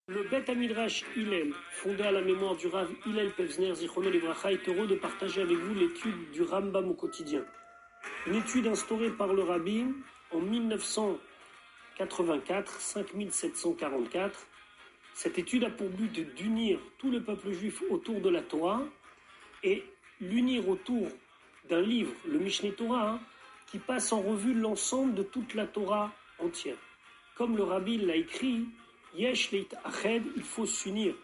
Le Bet Midrash Hillel, fondé à la mémoire du Rav Hillel Pevzner Zichrono Livracha, est heureux de partager avec vous l'étude du Rambam au quotidien. Une étude instaurée par le Rabbi en 1984, 5744. Cette étude a pour but d'unir tout le peuple juif autour de la Torah et l'unir autour d'un livre, le Mishneh Torah, qui passe en revue l'ensemble de toute la Torah entière. Comme le Rabbi l'a écrit, Yesh leit ached, il faut s'unir.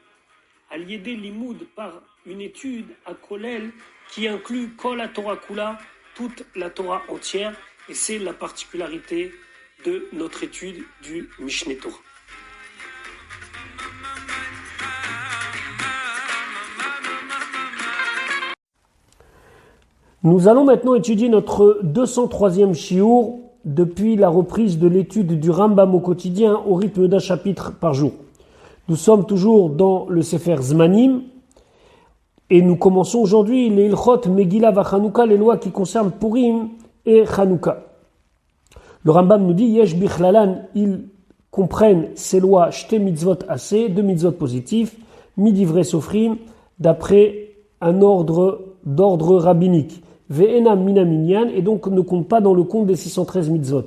Al-Yedé Limoud par une étude à Kolel qui inclut Kol la Torah Kula, toute la Torah entière, et c'est la particularité de notre étude du Mishneh Torah. Nous allons maintenant étudier notre 203e shiur depuis la reprise de l'étude du Rambam au quotidien au rythme d'un chapitre par jour. Nous sommes toujours dans le Sefer Zmanim et nous commençons aujourd'hui les Ilchot Megillah va Chanukah, les lois qui concernent Purim et Chanukah. Le Rambam nous dit Yesh bichlalan, ils comprennent ces lois shte mitzvot assez, deux mitzvot positifs, midivre sofrim, d'après un d'ordre rabbinique. Ve'ena mina minyan, et donc ne compte pas dans le compte des 613 mitzvot.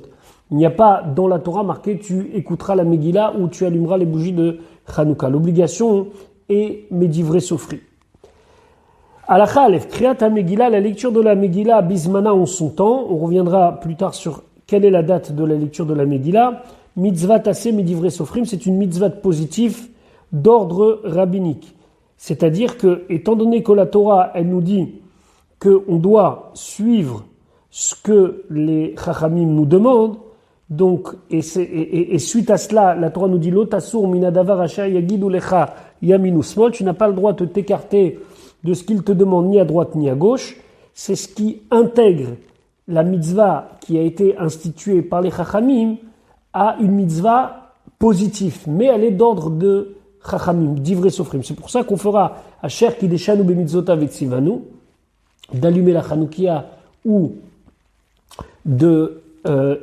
Il n'y a pas dans la Torah marqué tu écouteras la Megillah ou tu allumeras les bougies de Chanukah. L'obligation est Medivre Sofri. Halakha Aleph, Kriyat HaMegillah, la lecture de la Megillah bismana en son temps. On reviendra plus tard sur quelle est la date de la lecture de la Megillah. Mitzvah Tassé Medivre Sofrim, c'est une mitzvah positive d'ordre rabbinique. C'est-à-dire que, étant donné que la Torah, elle nous dit qu'on doit suivre ce que les Chachamim nous demandent, donc, et suite à cela, la Torah nous dit Lotasur minadavar asher yagidu lecha yamin usmol, tu n'as pas le droit de t'écarter de ce qu'il te demande ni à droite ni à gauche. C'est ce qui intègre la mitzvah qui a été instituée par les Chachamim à une mitzvah positive, mais elle est d'ordre de Chachamim, d'Ivrei Sofrim. C'est pour ça qu'on fera Asher Kideshanu bemitzvota vetsivanu, d'allumer la Chanoukia ou de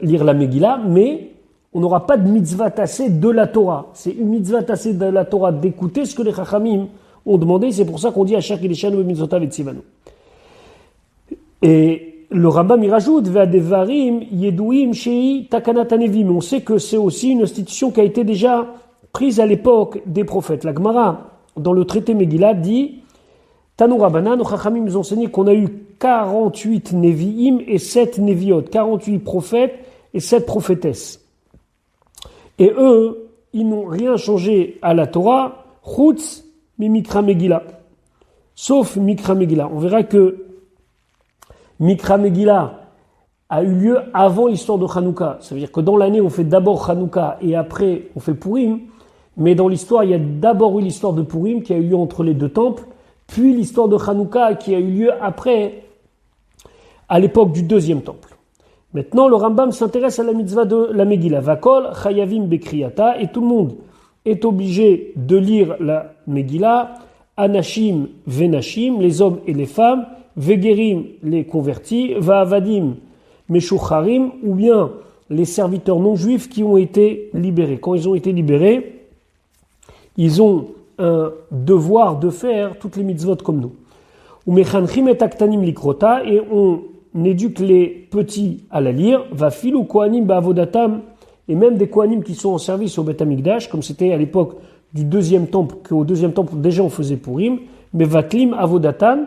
lire la Megillah, mais on n'aura pas de mitzvah tassé de la Torah. C'est une mitzvah tassé de la Torah d'écouter ce que les Chachamim ont demandé. C'est pour ça qu'on dit Asher Kideshanu bemitzvota vetsivanu. Et le Rambam y rajoute Ve'adevarim yeduim shei takanat hanevim. On sait que c'est aussi une institution qui a été déjà prise à l'époque des prophètes. La Gemara, dans le traité Megillah, dit Tanu Rabbanan, nos Chachamim nous ont enseigné qu'on a eu 48 Nevi'im et 7 Neviot, 48 prophètes et 7 prophétesses. Et eux, ils n'ont rien changé à la Torah, Chutz mi Mikra Megillah, sauf Mikra Megillah. On verra que Mikra Megillah a eu lieu avant l'histoire de Chanukah. Ça veut dire que dans l'année, on fait d'abord Chanukah et après, on fait Purim. Mais dans l'histoire, il y a d'abord eu l'histoire de Purim qui a eu lieu entre les deux temples, puis l'histoire de Chanukah qui a eu lieu après, à l'époque du deuxième temple. Maintenant, le Rambam s'intéresse à la mitzvah de la Megillah. Vakol, Chayavim Bekriyata, et tout le monde est obligé de lire la Megillah. Anashim Venashim, les hommes et les femmes. Vegerim, les convertis. Va'avadim Meshucharim, ou bien les serviteurs non juifs qui ont été libérés. Quand ils ont été libérés, ils ont un devoir de faire toutes les mitzvot comme nous. Umechanchim et aktanim likrota, et on éduque les petits à la lire. Va filu kohanim ba'avodatam, et même des kohanim qui sont en service au Beth Amikdash, comme c'était à l'époque du deuxième temple, qu'au deuxième temple déjà on faisait Purim. Mais vatlim avodatam,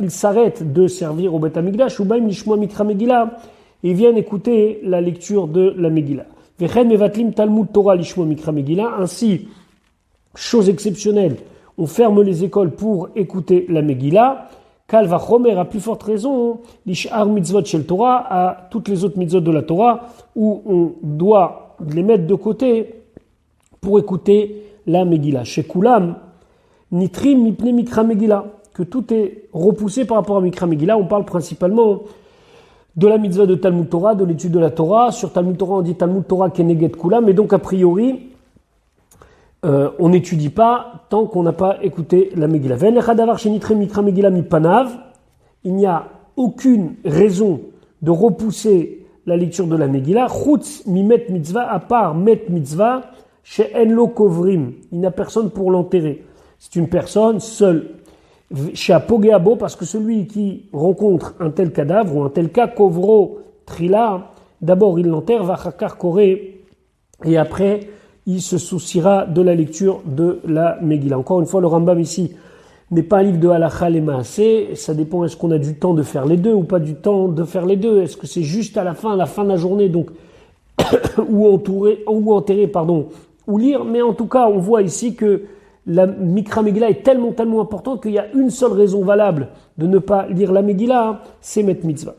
ils s'arrêtent de servir au Beth Amikdash, ou baim lishmoa mikra Megillah, et ils viennent écouter la lecture de la Megillah. Vechen mevatlim talmud Torah lishmoa mikra Megillah, ainsi. Chose exceptionnelle, on ferme les écoles pour écouter la Megillah. Kal vachomer, à plus forte raison, l'ishar mitzvot shel Torah, à toutes les autres mitzvot de la Torah, où on doit les mettre de côté pour écouter la Megillah. Chez Kulam, nitrim mipne mikra Megillah, que tout est repoussé par rapport à mikra Megillah. On parle principalement de la mitzvah de Talmud Torah, de l'étude de la Torah. Sur Talmud Torah, on dit Talmud Torah keneged Kulam, et donc a priori, on n'étudie pas tant qu'on n'a pas écouté la Megillah. Il n'y a aucune raison de repousser la lecture de la Megillah. Chutz mimet mitzvah, à part met mitzvah, Chez Enlo Kovrim, il n'a personne pour l'enterrer. C'est une personne seule. Chez Apogeabo, parce que celui qui rencontre un tel cadavre ou un tel cas, Kovro Trila, d'abord il l'enterre, Vachakar Koré, et après il se souciera de la lecture de la Megillah. Encore une fois, le Rambam ici n'est pas un livre de Halakha les Maaseh, ça dépend, est-ce qu'on a du temps de faire les deux ou pas du temps de faire les deux, est-ce que c'est juste à la fin de la journée, donc, ou enterrer, ou lire, mais en tout cas, on voit ici que la Mikra Megillah est tellement importante qu'il y a une seule raison valable de ne pas lire la Megillah, c'est Met Mitzvah.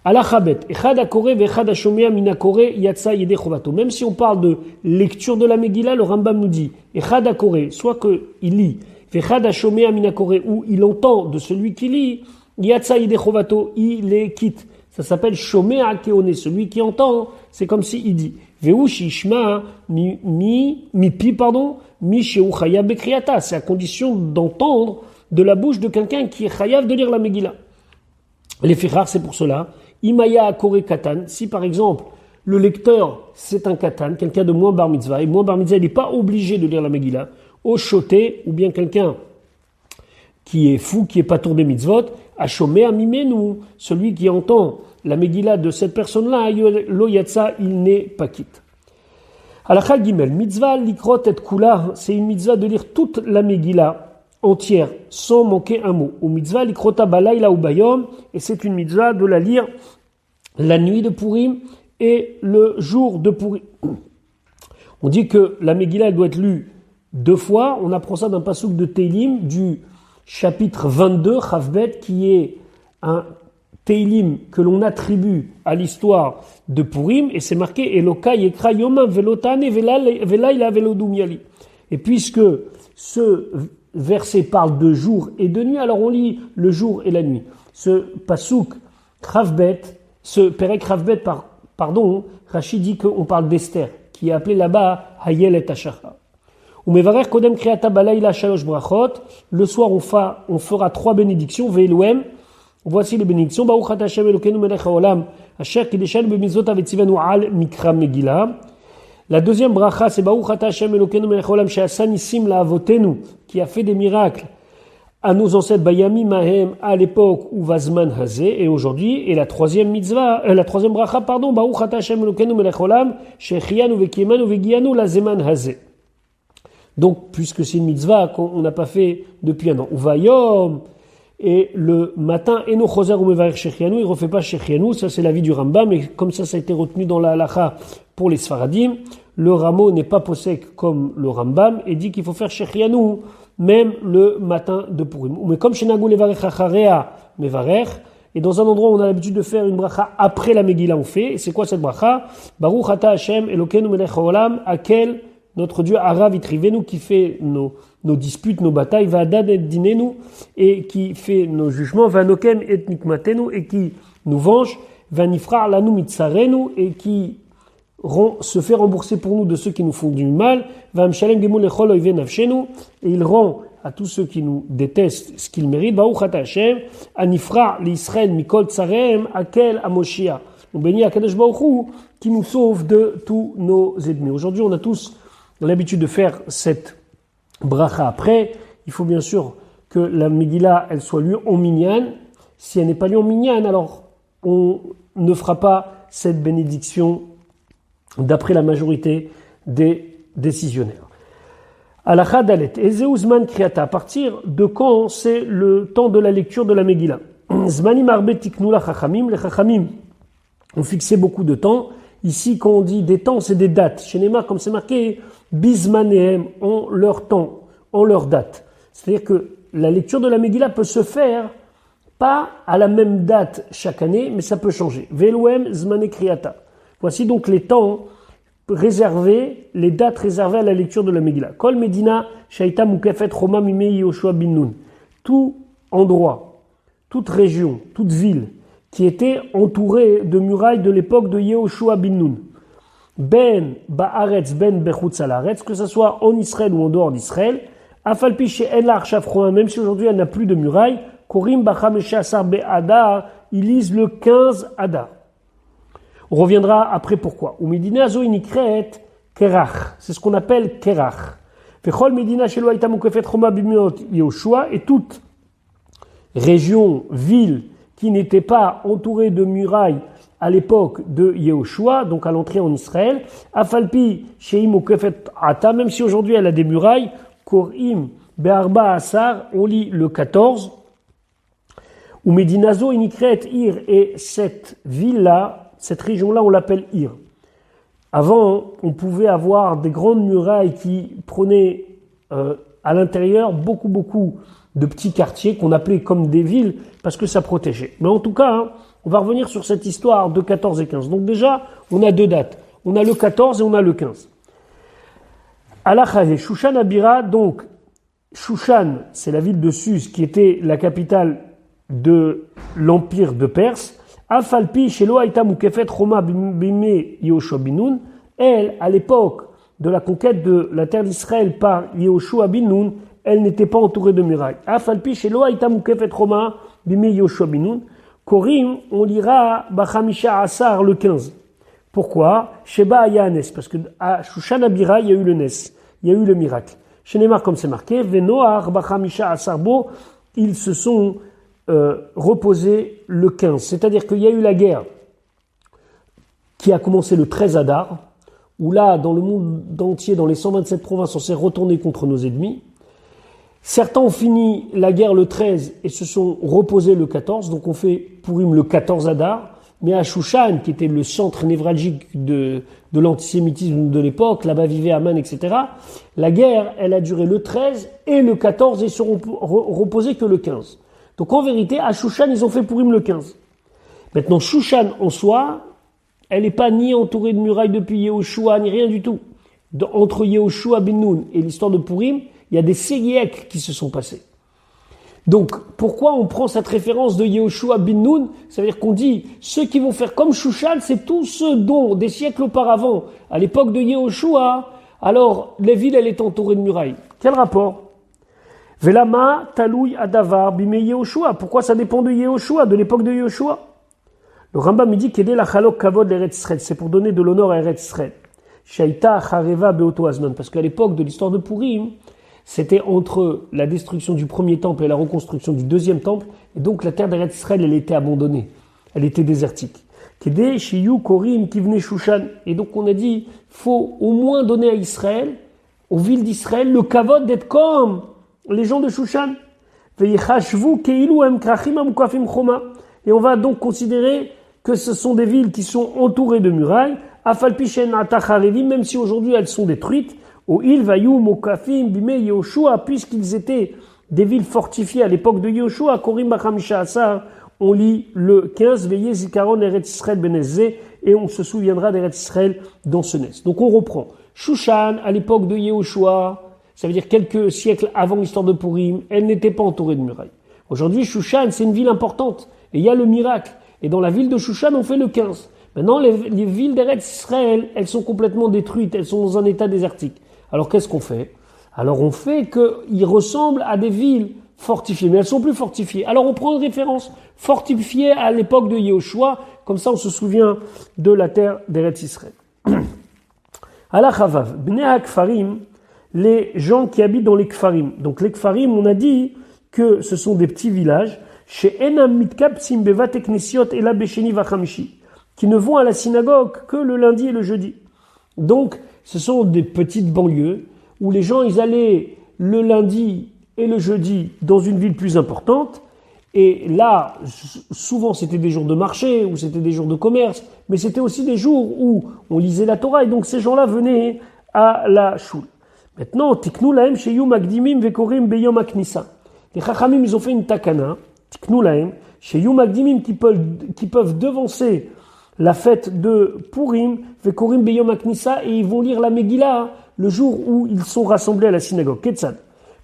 Alachabet, Echad Akore ve'Echad Ashomea Min Akore Yatsa Yedei Chovato. Même si on parle de lecture de la Megillah, le Rambam nous dit Echad Akore, soit qu'il lit, ve'Echad Ashomea Min Akore, ou il entend de celui qui lit, Yatsa Yedei Chovato, il les quitte. Ça s'appelle Shomea Keone, celui qui entend, c'est comme si il dit Ve'u Shishma Mipi, Mi Sheu Chayav Bekriata, c'est à condition d'entendre de la bouche de quelqu'un qui est chayav de lire la Megillah. Les fichar, c'est pour cela. Imaya Akore Katan, si par exemple le lecteur c'est un Katan, quelqu'un de moins bar mitzvah, et moins bar mitzvah il n'est pas obligé de lire la Megillah, au choté, ou bien quelqu'un qui est fou, qui est pas tour des mitzvot, à chômer à mimenu, celui qui entend la Megillah de cette personne-là, lo yatsa, il n'est pas quitte. Halakha Gimel, mitzvah likrot et kula, c'est une mitzvah de lire toute la Megillah entière, sans manquer un mot. Ou mitzvah likrota balayla ou bayom, et c'est une mitzvah de la lire la nuit de Purim et le jour de Purim. On dit que la Megillah elle doit être lue 2 fois. On apprend ça d'un passouk de Teilim du chapitre 22, Chavbet, qui est un Teilim que l'on attribue à l'histoire de Purim, et c'est marqué Eloka yekra yoma velotane velayla velodum yali. Et puisque ce verset parle de jour et de nuit, alors on lit le jour et la nuit. Ce passouk Chavbet, ce Perek Chavbet, Rachid dit qu'on parle d'Esther, qui est appelée là-bas Hayel et Ashacha. Ou mevarer kodem kriata balayla shalosh brachot. Le soir on fera 3 bénédictions. Ve'eluem. Voici les bénédictions. Baruch ata Hashem Elokeinu melech haolam asher kideshanu b'mitzvotav vetzivanu al mikra Megillah. La deuxième bracha, c'est Baruch ata Hashem Elokeinu melech haolam she'asa nissim la'avotenu, qui a fait des miracles à nos ancêtres Bayami Mahem à l'époque où Vazman Hazé et aujourd'hui. Et la troisième bracha, Baruch ata Hashem Elokeinu melech haolam she'chianu ve'kiemanu ve'gianu lazeman Hazé. Donc, puisque c'est une mitzvah qu'on n'a pas fait depuis un an. Uvayom, et le matin, Eno Choser ou Mevarer Shechianu, il ne refait pas Shechianu, ça c'est l'avis du Rambam, mais comme ça a été retenu dans la halacha pour les Sfaradim, le Ramo n'est pas possèque comme le Rambam, et dit qu'il faut faire Shechianu, même le matin de Purim. Mais comme Shenagu Levarer Chacharea Mevarer, et dans un endroit où on a l'habitude de faire une bracha après la Megillah, on fait, et c'est quoi cette bracha? Baruch ata Hashem Elokeinu melech haolam, akel notre Dieu Arav Itrivenu, qui fait nos disputes, nos batailles, Va'adad et Dinenu, et qui fait nos jugements, Va'noken et Nikmatenu, et qui nous venge, Va'nifra lanu mitzarenu, et qui se fait rembourser pour nous de ceux qui nous font du mal, Va'amshalem gemul lechol oive nafshenu, et il rend à tous ceux qui nous détestent ce qu'ils méritent, Baruch ata Hashem, Anifra l'Israël mikol tsarehem, akel amoshia. On bénit Akadosh Baruch Hu, qui nous sauve de tous nos ennemis. Aujourd'hui, on a tous l'habitude de faire cette bracha après. Il faut bien sûr que la Megillah, elle soit lue en minyan. Si elle n'est pas lue en minyan, alors on ne fera pas cette bénédiction d'après la majorité des décisionnaires. Halakha Dalet, Ezeuzman Kriata, à partir de quand c'est le temps de la lecture de la Megillah? Zmanim arbe tiknu la chachamim, les chachamim ont fixé beaucoup de temps. Ici, quand on dit des temps, c'est des dates. Chez Neymar, comme c'est marqué, Bismanehem, en leur temps, en leur date. C'est-à-dire que la lecture de la Megillah peut se faire pas à la même date chaque année, mais ça peut changer. Veluem Zmane Kriata. Voici donc les temps réservés, les dates réservées à la lecture de la Megillah. Kol Medina, Shaita Mukafet Roma Mimei Yoshua bin Nun. Tout endroit, toute région, toute ville, qui était entouré de murailles de l'époque de Yehoshua bin Nun. Ben Ba'aretz, Ben Bechutz al-Aretz, que ce soit en Israël ou en dehors d'Israël, Afalpi she'en la Arshav Romain, même si aujourd'hui elle n'a plus de murailles, Korim Bacham She'asar Be'adar, ils lisent le 15 Adar. On reviendra après pourquoi. Ou Medina Zo Inikret, Kerach. C'est ce qu'on appelle Kerach. Vechol Medina shelo hayta mukefet choma bimiot Yehoshua, et toute région, ville qui n'était pas entourée de murailles à l'époque de Yehoshua, donc à l'entrée en Israël, Afalpi sheim mukefet ata, même si aujourd'hui elle a des murailles, Korim be'arba asar, on lit le 14, ou Medinazo inikret Ir, et cette ville-là, cette région-là, on l'appelle Ir. Avant, on pouvait avoir des grandes murailles qui prenaient à l'intérieur beaucoup de petits quartiers qu'on appelait comme des villes parce que ça protégeait. Mais en tout cas, on va revenir sur cette histoire de 14 et 15. Donc déjà, on a deux dates. On a le 14 et on a le 15. Alachahe, Shushan Abira, donc Shushan, c'est la ville de Suse qui était la capitale de l'empire de Perse. Afalpi shelo hayta mukefet choma bimei Yehoshua bin Nun, elle, à l'époque de la conquête de la terre d'Israël par Yehoshua bin Nun, elle n'était pas entourée de murailles. Afalpi shelo hayta mukefet choma bimei Yehoshua bin Nun, Korim, on lira Bachamisha Asar le 15. Pourquoi? Sheba aya nes, parce que à Shushan Abira, il y a eu le nes, il y a eu le miracle. Chez Neymar, comme c'est marqué, Venoar Bachamisha Asar bo, ils se sont reposé le 15. C'est-à-dire qu'il y a eu la guerre qui a commencé le 13 Adar, où là, dans le monde entier, dans les 127 provinces, on s'est retourné contre nos ennemis. Certains ont fini la guerre le 13 et se sont reposés le 14, donc on fait Purim le 14 Adar, mais à Shushan, qui était le centre névralgique de l'antisémitisme de l'époque, là-bas vivait Aman, etc., la guerre, elle a duré le 13 et le 14 et ils seront reposés que le 15. Donc en vérité, à Shushan, ils ont fait Purim le 15. Maintenant, Shushan en soi, elle n'est pas ni entourée de murailles depuis Yehoshua, ni rien du tout. Entre Yehoshua bin Nun et l'histoire de Purim, il y a des siècles qui se sont passés. Donc, pourquoi on prend cette référence de Yehoshua bin Nun? Ça veut dire qu'on dit, ceux qui vont faire comme Shushan, c'est tous ceux dont, des siècles auparavant, à l'époque de Yehoshua, alors, la ville, elle est entourée de murailles. Quel rapport? Velama taloui adavar bime Yehoshua. Pourquoi ça dépend de Yehoshua, de l'époque de Yehoshua? Le Rambam dit qu'aider la chalok kavod l'Eretz Israël, c'est pour donner de l'honneur à Eretz Israël. Shaita chareva beoto azman, parce qu'à l'époque de l'histoire de Purim, c'était entre la destruction du premier temple et la reconstruction du deuxième temple, et donc la terre d'Eretz Israël, elle était abandonnée, elle était désertique. Kede shiyu korim kivne shushan, et donc on a dit, faut au moins donner à Israël, aux villes d'Israël, le kavod d'être comme les gens de Shushan. Et on va donc considérer que ce sont des villes qui sont entourées de murailles, même si aujourd'hui elles sont détruites, puisqu'ils étaient des villes fortifiées à l'époque de Yehoshua. Korim Bachamisha Asar, on lit le 15, Veillez Zikaron Eretz Israël Benezé, et on se souviendra d'Eretz Israël dans ce nes. Donc on reprend. Shushan, à l'époque de Yehoshua, ça veut dire quelques siècles avant l'histoire de Purim, elle n'était pas entourée de murailles. Aujourd'hui, Shushan, c'est une ville importante. Et il y a le miracle. Et dans la ville de Shushan, on fait le 15. Maintenant, les villes d'Eretz Israël, elles sont complètement détruites. Elles sont dans un état désertique. Alors, qu'est-ce qu'on fait? Alors, on fait qu'ils ressemblent à des villes fortifiées. Mais elles sont plus fortifiées. Alors, on prend une référence fortifiée à l'époque de Yehoshua. Comme ça, on se souvient de la terre d'Eretz Israël. Ala Chavav, Bnei HaKfarim, les gens qui habitent dans les Kfarim. Donc les Kfarim, on a dit que ce sont des petits villages, chez Enam Mitkapsim Bevat Eknesiot et la Besheni Vachamishi, qui ne vont à la synagogue que le lundi et le jeudi. Donc ce sont des petites banlieues où les gens ils allaient le lundi et le jeudi dans une ville plus importante. Et là, souvent c'était des jours de marché ou c'était des jours de commerce, mais c'était aussi des jours où on lisait la Torah et donc ces gens-là venaient à la choule. Maintenant, tiknu lahem sheyu magdimim vekorim beyom aknissa. Les chachamim, ils ont fait une takana, tiknu lahem sheyu magdimim qui peuvent devancer la fête de Purim vekorim beyom aknissa et ils vont lire la Megillah le jour où ils sont rassemblés à la synagogue. Ketzad.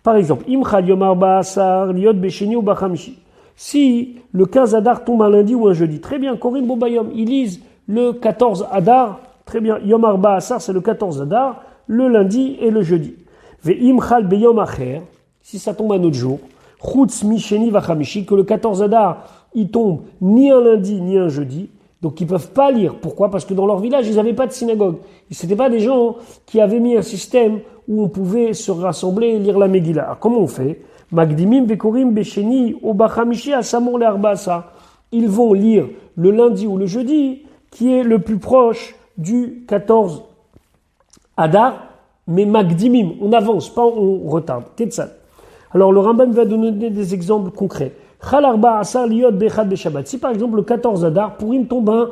Par exemple, imchal yom arba asar liot besheni ou bachamishi. Si le 15 Adar tombe un lundi ou un jeudi, très bien, korim bobayom, ils lisent le 14 Adar, très bien, yom arba asar c'est le 14 Adar, le lundi et le jeudi. Ve'im chal beyom acher, si ça tombe un autre jour, chutz mi sheni vachamishi, que le 14 Adar, il tombe ni un lundi ni un jeudi, Donc ils ne peuvent pas lire. Pourquoi? Parce que dans leur village, ils n'avaient pas de synagogue. Ce n'étaient pas des gens qui avaient mis un système où on pouvait se rassembler et lire la Megillah. Alors comment on fait? Magdimim vekorim besheni ou bachamishi asamur le'arba'asa. Ils vont lire le lundi ou le jeudi, qui est le plus proche du 14 Adar, mais Magdimim, on avance, pas on retarde. Ketzal. Alors le Rambam va donner des exemples concrets. Si par exemple le 14 Adar, Purim tombe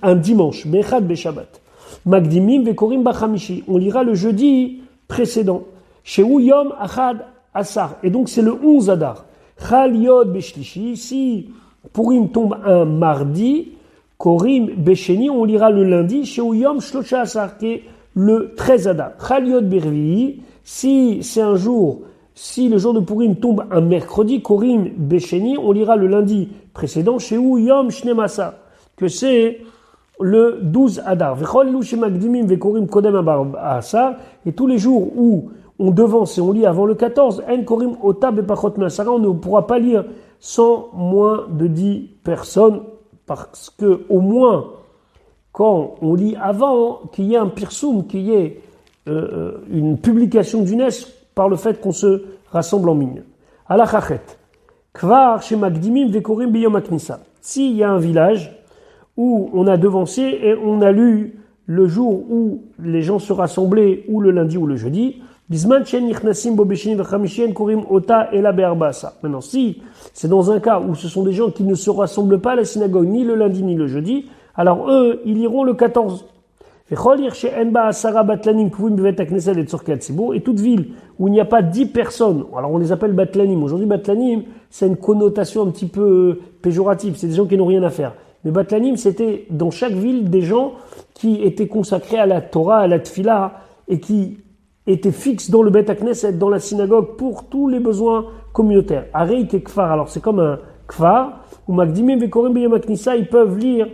un dimanche, Bechad Beshabbat. Magdimim vekorim bachamishi. On lira le jeudi précédent. Sheu Yom Achad Asar. Et donc c'est le 11 Adar. Chal Yod Beshlishi. Si Purim tombe un mardi, Korim Besheni, on lira le lundi. Sheu Yom Shlosha Asar, qui est le 13 Adar. Chal Yod Bervi. Si c'est un jour, si le jour de Purim tombe un mercredi, Korim Besheni, on lira le lundi précédent. Sheu Yom Shnemasa, que c'est le 12 Adar. Et tous les jours où on devance et on lit avant le 14, on ne pourra pas lire sans moins de 10 personnes, parce que au moins, quand on lit avant, qu'il y ait un pirsoum, qu'il y ait une publication du NES par le fait qu'on se rassemble en ligne. Alachachet. Kvar chez Magdimim vekorim biyom aknisa. S'il y a un village où on a devancé et on a lu le jour où les gens se rassemblaient, ou le lundi ou le jeudi, bisman chen nichnasim bo beshin vechamishen korim ota ela be'arba'asa. Maintenant, si c'est dans un cas où ce sont des gens qui ne se rassemblent pas à la synagogue ni le lundi ni le jeudi, alors eux, ils iront le 14. Et toute ville où il n'y a pas 10 personnes, alors on les appelle batlanim. Aujourd'hui, batlanim, c'est une connotation un petit peu péjorative. C'est des gens qui n'ont rien à faire. Mais batlanim, c'était dans chaque ville des gens qui étaient consacrés à la Torah, à la Tfila, et qui étaient fixes dans le Bet HaKnesset, dans la synagogue, pour tous les besoins communautaires. Areik et Kfar, alors c'est comme un Kfar, où Magdimim vekorim beyom haknisa, ils peuvent lire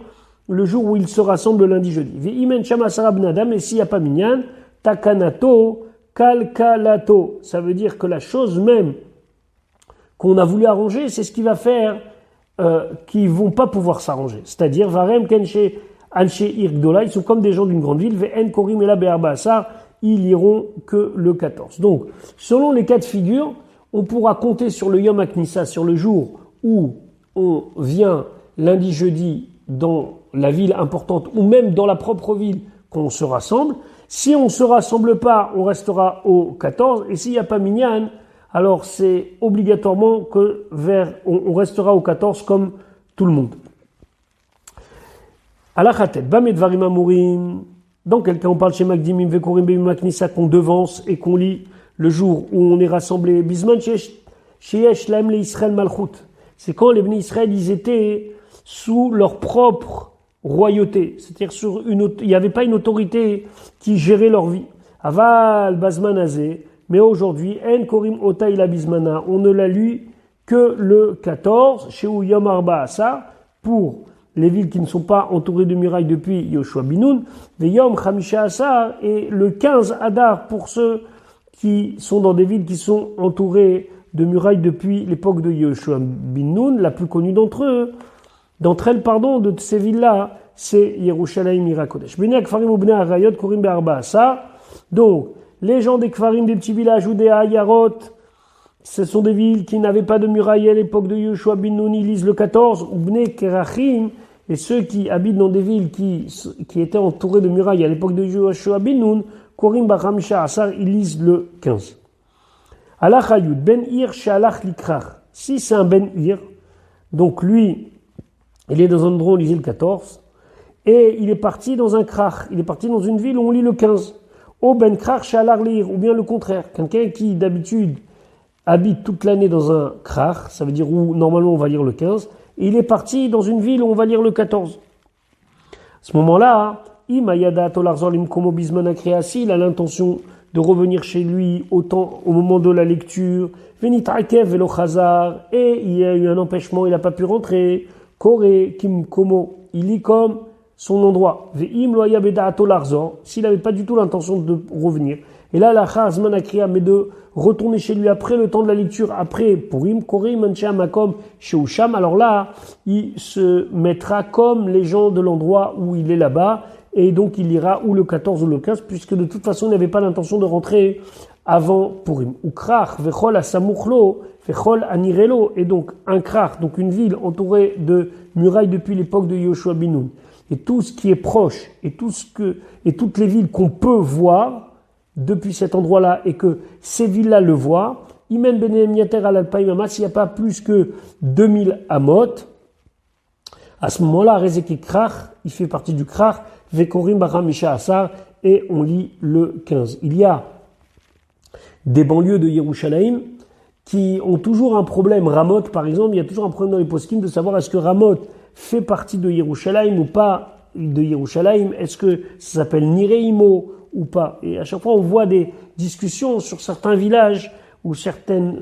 le jour où ils se rassemblent le lundi jeudi. Ve'imen shama sarab nadam, et s'il n'y a pas minyan, takanato, kalkalato. Ça veut dire que la chose même qu'on a voulu arranger, c'est ce qui va faire qui vont pas pouvoir s'arranger. C'est-à-dire, varem kenche anche irgdola, ils sont comme des gens d'une grande ville, ve'en korim ela be'arba'asa, ils iront que le 14. Donc, selon les cas de figure, on pourra compter sur le Yom HaKnissa, sur le jour où on vient lundi, jeudi dans la ville importante ou même dans la propre ville qu'on se rassemble. Si on ne se rassemble pas, on restera au 14. Et s'il n'y a pas minyan, alors c'est obligatoirement que on restera au 14 comme tout le monde. Alachatet, bamedvarim amurim. Dans quel cas on parle chez Magdimim vekorim beyom haknisa qu'on devance et qu'on lit le jour où on est rassemblé. Bisman sheyesh lahem le Israël malchut. C'est quand les Bnei Israël, ils étaient sous leur propre royauté. C'est-à-dire il n'y avait pas une autorité qui gérait leur vie. Aval bazman azé. Mais aujourd'hui, en korim ota ila bismana. On ne l'a lu que le 14, chez Yom Arba'asa, pour les villes qui ne sont pas entourées de murailles depuis Yoshua Binoun, Yom Chamisha Asar, et le 15 Adar pour ceux qui sont dans des villes qui sont entourées de murailles depuis l'époque de Yoshua Binoun, la plus connue d'entre elles, de ces villes-là, c'est Yerushalayim Irakodesh. Bnei Kfarim ou Bnei Arayot Korim Be'arba'asa. Donc, les gens des Kfarim, des petits villages ou des Ayarot, ce sont des villes qui n'avaient pas de murailles à l'époque de Yoshua Binoun, ils lisent le 14, ou Bnei Kerachim, et ceux qui habitent dans des villes qui étaient entourées de murailles à l'époque de Yoshua Binoun, Korim Bachamisha Asar, ils lisent le 15. Alach Ayud, Ben Ir Shalach Likrach. Si c'est un Ben Ir, donc lui, il est dans un endroit où on lisait le 14, et il est parti dans un krach, il est parti dans une ville où on lit le 15. Au Ben Krach Shalach Lir, ou bien le contraire, quelqu'un qui d'habitude habite toute l'année dans un krach, ça veut dire où normalement on va lire le 15, et il est parti dans une ville où on va lire le 14. À ce moment-là, il a l'intention de revenir chez lui au moment de la lecture, et il y a eu un empêchement, il n'a pas pu rentrer, il lit comme son endroit. S'il n'avait pas du tout l'intention de revenir, Et là, la Chazman Akriya, mais de retourner chez lui après le temps de la lecture, après Purim, Korim, Anshe Makom, Sheusham. Alors là, il se mettra comme les gens de l'endroit où il est là-bas, et donc il ira ou le 14 ou le 15, puisque de toute façon, il n'avait pas l'intention de rentrer avant Purim. Ou Krach, Vechol Asamuchlo, Vechol Anirelo, et donc un Krach, donc une ville entourée de murailles depuis l'époque de Yoshua bin Nun. Et tout ce qui est proche, et toutes les villes qu'on peut voir depuis cet endroit-là, et que ces villes-là le voient, Imen Benehem Yater al Alpaim Amat, s'il n'y a pas plus que 2000 Amot, à ce moment-là, Rezeki Krach, il fait partie du Krach, Vekorim Bacham Misha Asar, et on lit le 15. Il y a des banlieues de Yerushalayim qui ont toujours un problème. Ramot, par exemple, il y a toujours un problème dans les poskim de savoir est-ce que Ramot fait partie de Yerushalayim ou pas de Yerushalayim, est-ce que ça s'appelle Nireimo ou pas. Et à chaque fois, on voit des discussions sur certains villages ou certaines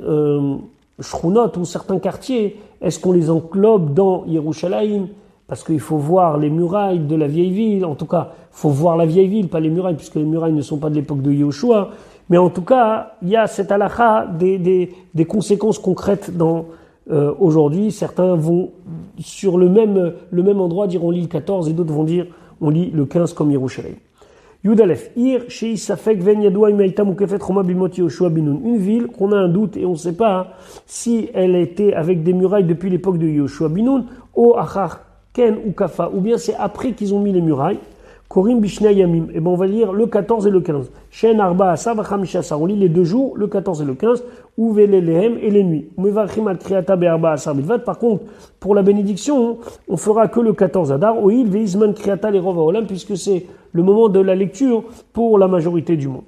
shchunot ou certains quartiers. Est-ce qu'on les englobe dans Yerushalayim? Parce qu'il faut voir les murailles de la vieille ville. En tout cas, il faut voir la vieille ville, pas les murailles, puisque les murailles ne sont pas de l'époque de Yehoshua. Mais en tout cas, il y a cette halakha des conséquences concrètes dans aujourd'hui. Certains vont sur le même endroit dire on lit le 14 et d'autres vont dire on lit le 15 comme Yerushalayim. Yudalef, Ir, Shei Safek, Ven Yadoua, Imaïta, Mukefet, Roma, Bimot, Yehoshua, Binoun. Une ville qu'on a un doute et on ne sait pas si elle était avec des murailles depuis l'époque de Yehoshua, Binoun, ou Achar, Ken ou Kafa, ou bien c'est après qu'ils ont mis les murailles. Korim Bishna Yamim. Et ben on va lire le 14 et le 15. Shen Arba Asar Vachamisha Asar. On lit les 2 jours, le 14 et le 15, ou Velelehem et les nuits. Mevachim al Kriata Be'arba Asar Bilvat. Par contre, pour la bénédiction, on fera que le 14 Adar. Oil Veizman Kriata les Rova Olam, puisque c'est le moment de la lecture pour la majorité du monde.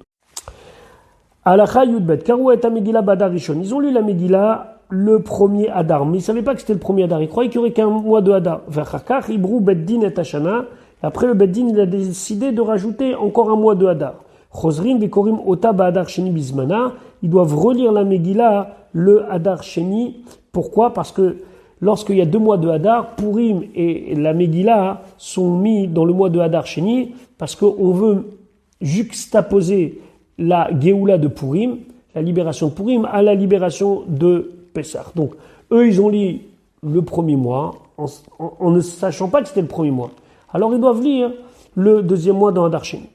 Alacha Yudbet. Karu et Megillah Badar Rishon. Ils ont lu la Megillah le premier Adar, mais ils ne savaient pas que c'était le premier Adar. Ils croyaient qu'il n'y aurait qu'un mois de Adar. Vachakach Ibru Beddin et Hashana. Après, le Beddin, il a décidé de rajouter encore un mois de Hadar. Chosrim vikorim ota ba'adar sheni bizmana. Ils doivent relire la Megillah, le Hadar sheni. Pourquoi? Parce que lorsqu'il y a 2 mois de Hadar, Purim et la Megillah sont mis dans le mois de Hadar sheni, parce qu'on veut juxtaposer la Géoula de Purim, la libération de Purim, à la libération de Pessah. Donc, eux, ils ont lu le premier mois, en ne sachant pas que c'était le premier mois. Alors ils doivent lire le 2e mois dans Hadar Sheni.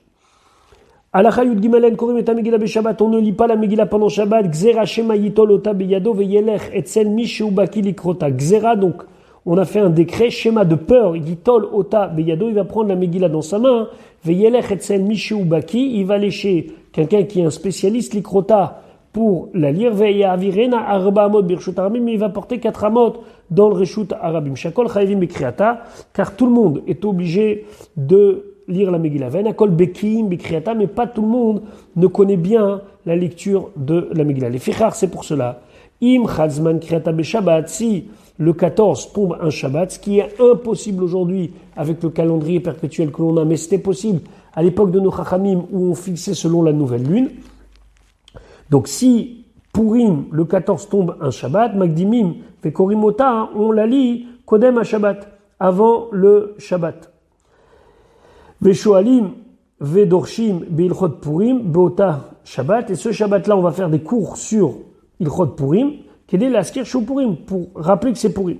Alacha Yud Gimelen Korim et Megillah Beshabbat. On ne lit pas la Megillah pendant Shabbat. Gzera Shema Yitol Ota Beyado Veyelech Etzel Mishu Baki Likrota. Gzera, donc on a fait un décret, Shema de peur. Yitol Ota Beyado, il va prendre la Megillah dans sa main. Veyelech Etzel Mishu Baki, il va aller chez quelqu'un qui est un spécialiste Likrota pour la lire. Veyavirena Arba Amot Birshut Arabim, mais il va porter 4 amot dans le Reshut Arabim. Shakol Chayvim Bekriata, car tout le monde est obligé de lire la Megillah. Venakol Bekim Bekriata, mais pas tout le monde ne connaît bien la lecture de la Megillah. Les Fichar, c'est pour cela. Im Chazman Kriata Beshabbat, si le 14 tombe un Shabbat, ce qui est impossible aujourd'hui avec le calendrier perpétuel que l'on a, mais c'était possible à l'époque de nos Chachamim où on fixait selon la nouvelle lune. Donc si Purim, le 14 tombe un Shabbat, Magdimim, Vekorimota, on la lit Kodem à Shabbat, avant le Shabbat. Veshoalim, Vedorshim, Beilchot Purim, Beota Shabbat, et ce Shabbat-là, on va faire des cours sur Ilchot Purim, qui est l'askir Shou Purim, pour rappeler que c'est Purim.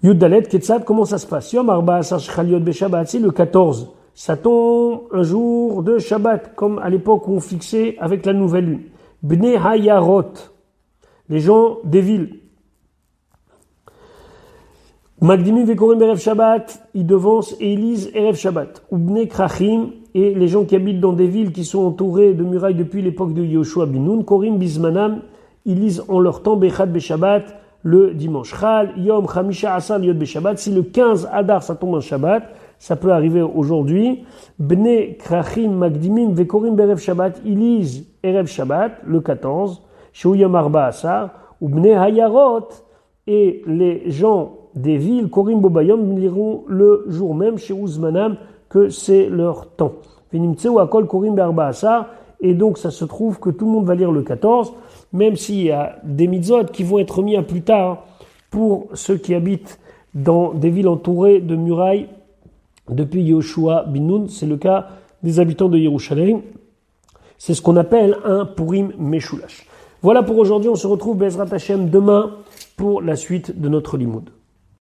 Yud Dalet, Ketzad, comment ça se passe? Yom Arba Asar Shchaliot Beshabbat, c'est le 14. Ça tombe un jour de Shabbat, comme à l'époque où on fixait avec la nouvelle lune. Bnei Hayarot, les gens des villes. Magdimim Vekorim Erev Shabbat, ils devancent et ils lisent Erev Shabbat. Ou Bnei Krachim, et les gens qui habitent dans des villes qui sont entourées de murailles depuis l'époque de Yehoshua bin Nun. Korim Bizmanam, ils lisent en leur temps Bechad Beshabbat, le dimanche. Chal, Yom, Chamisha Asar, Liot Beshabbat. Si le 15 Adar, ça tombe en Shabbat, ça peut arriver aujourd'hui. Bnei Krachim Magdimim Vekorim Berev Shabbat, ils lisent Erev Shabbat, le 14, Sheu Yom Arba Asar, ou Bnei Hayarot, et les gens des villes, Korim Bobayom, liront le jour même, chez Ouzmanam, que c'est leur temps. Venimtseu Akol Korim Be'arba Asar, et donc ça se trouve que tout le monde va lire le 14, même s'il y a des mitzvot qui vont être mis à plus tard pour ceux qui habitent dans des villes entourées de murailles depuis Yehoshua bin Nun, c'est le cas des habitants de Yerushalayim. C'est ce qu'on appelle un Purim Meshulash. Voilà pour aujourd'hui, on se retrouve Bezrat Hashem demain pour la suite de notre limoud.